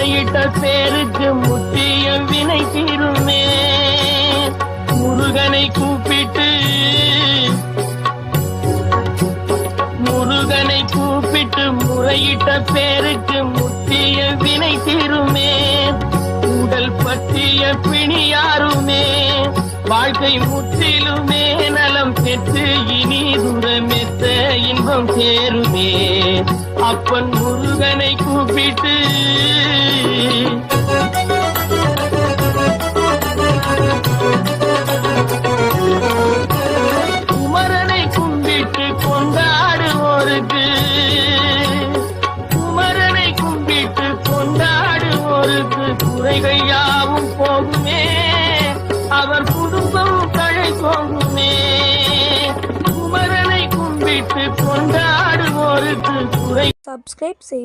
முறையிட்ட பேருக்கு முற்றிய வினை தீருமே. முருகனை கூப்பிட்டு முறையிட்ட பேருக்கு முற்றிய வினை தீருமே. உடல் பற்றிய பிணியாருமே வாழ்க்கை முற்றிலுமே நலம் பெற்று இனி துரமெத்த இன்பம் சேருமே. அப்பன் முருகனை கூப்பிட்டு குமரனை கும்பிட்டு கொண்டாடுவோருக்கு குறைகள் யாவும் போகுமே. அவர் குடும்பம் தழை போகுமே. குமரனை கும்பிட்டு கொண்டாடுவோருக்கு குறை சப்ஸ்கிரைப் செய்வது